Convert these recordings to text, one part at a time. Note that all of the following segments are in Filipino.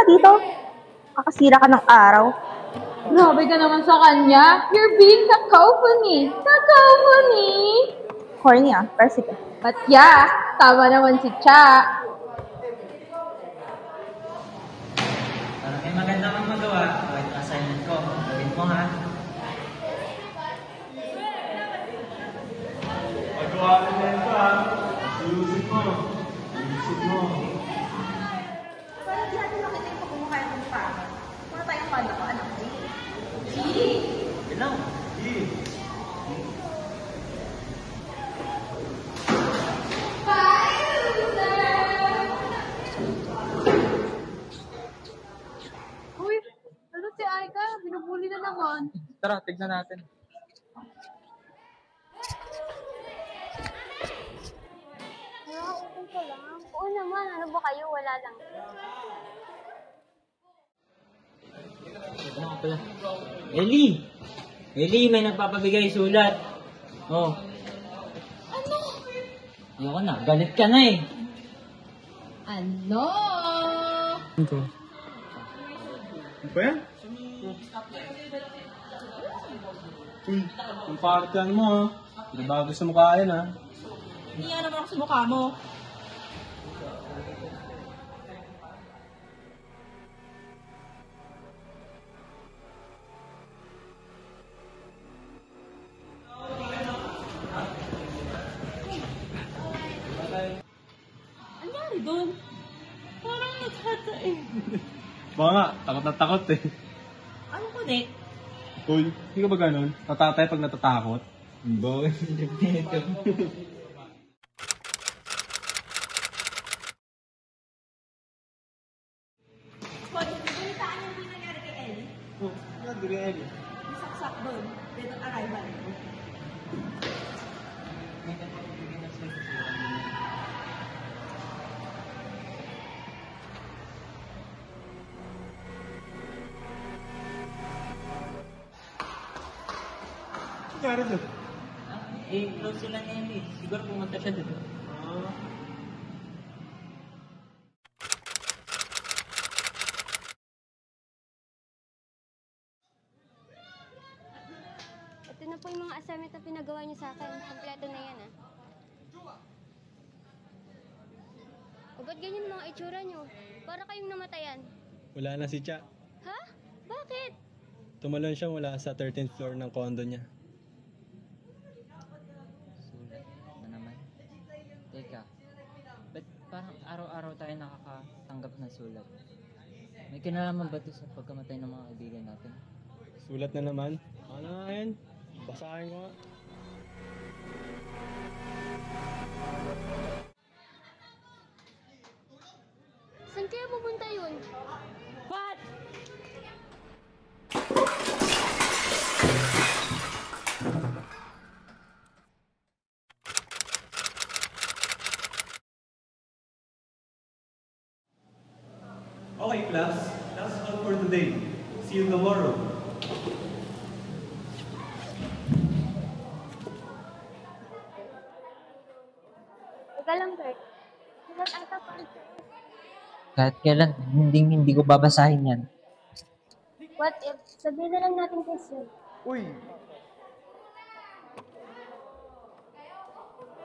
ka dito. Kakasira ka ng araw. Grabe ka naman sa kanya. You're being cacophony. Cacophony! Corny pero sige. But yeah, tama naman si Cha. Para may maganda kang magawa, gawin ang assignment ko. Gawin mo ha. Magawa ko na ito ha. Ilusip mo. Ilusip mo. Parang di natin makita yung pagmumukha ng pangit. Muna tayong pala ko, anak ko. Yun lang. Uy, ano si Aika? Binubuli na naman. Tara, tignan natin. Okay ka lang. Oo naman, ano ba kayo? Wala lang. Ano ka pala? Ellie! Ellie, may nagpapabigay sulat. Oh. Ano? Ayoko na, galit ka na eh. Ano? Ano ba yan? Uy, ang partiyan mo ha. Nabago sa mukha yan ha. Hindi nga naman ako sa mukha mo. Anyari doon? Parang naghata eh. Baka nga, takot na takot eh. Ano ko, Nick? Uy, hindi ka ba ganun? Natatay pag natatakot? Boy, dito. Hoy, balitaan niyo yung nangyari kay Ellie. Oh, yan, dire Ellie. Saksak doon. Dito ang arrival. May nagpapabigay na sulat sa Nangyari doon? close sila ni Ellie. Siguro pumunta siya dito. Ito na po yung mga assignment na pinagawa niyo sa akin. Kompleto na yan, ah. O ba't ganyan mga itsura niyo? Para kayong namatayan. Wala na si Cha. Ha? Bakit? Tumalon siya mula sa 13th floor ng condo niya. Sulat na naman. Teka, ba't parang araw-araw tayo nakakatanggap ng sulat? May kinalaman ba ito sa pagkamatay ng mga kaibigan natin? Sulat na naman. Ano nga yan? Basahin ko nga. Saan kaya pupunta yun? What? Okay, class. That's all for today. See you tomorrow. Teka lang, Bert. Ba't ata pa? Kahit kailan, hindi ko babasahin yan. What if? Sabihin na lang natin kay Sir. Uy!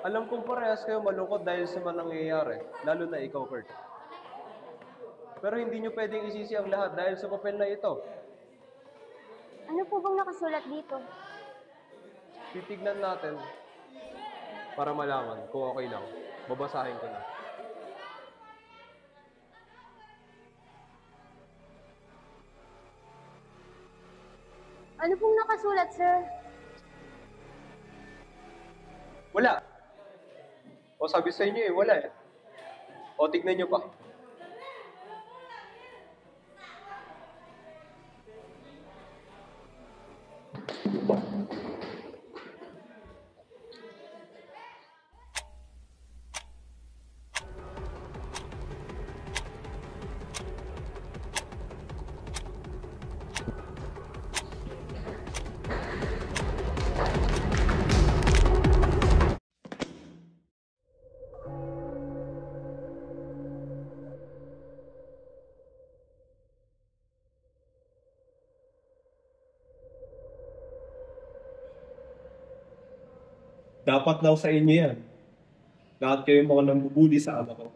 Alam kong parehas kayo malungkot dahil sa mga nangyayari, lalo na ikaw, Kurt. Pero hindi nyo pwedeng isisi ang lahat dahil sa papel na ito. Ano po bang nakasulat dito? Titignan natin para malaman kung okay lang. Babasahin ko na. Ano pong nakasulat, Sir? Wala! O sabi sa inyo wala eh. O tignan nyo pa. Dapat daw sa inyo yan. Lahat kayong mga nambubuli sa ama ko.